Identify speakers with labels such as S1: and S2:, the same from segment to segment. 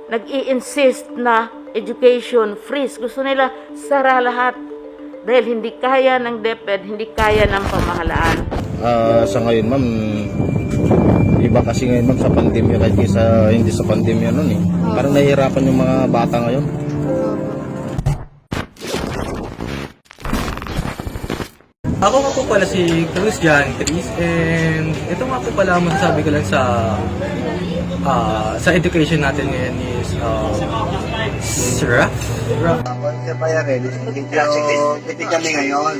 S1: nag-i-insist na education freeze. Gusto nila sara lahat dahil hindi kaya ng DepEd, hindi kaya ng pamahalaan.
S2: Sa ngayon, ma'am, iba kasi ngayon, ma'am, sa pandemya kaysa hindi sa pandemya nun eh. Parang nahihirapan yung mga bata ngayon.
S3: Ako nga po pala si Christian Chris, and ito nga po pala masasabi ko lang sa education natin ngayon is rough.
S4: Sa bayarin, hindi kami ngayon.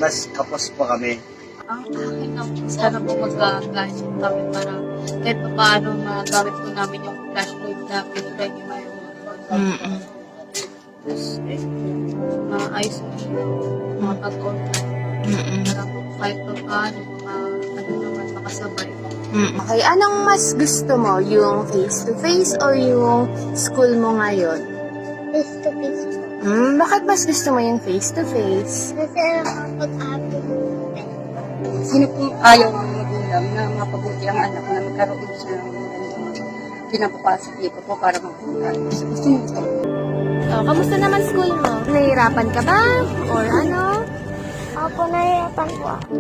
S4: Mas kapos pa kami.
S5: Ang akin na sana po mag-classroom kami para kahit pa paano magamit po namin yung flashlight na pinagay niyo ngayon. Maayos po mga tag-on. Para po kahit pa paano ano naman makasabay.
S6: Okay, anong mas gusto mo? Yung face-to-face or yung school mo ngayon?
S7: Face-to-face po.
S6: Bakit mas gusto mo yung face-to-face?
S7: Kasi nakapag-ate mo.
S8: Sino po ayaw ng magulang na mapabuti ang anak na magkaroon siya ng pinapapasok dito po para magpapagay. Gusto mo ito.
S6: Kamusta naman school mo? Nahihirapan ka ba? Or ano?
S7: Ako nahihirapan po ako.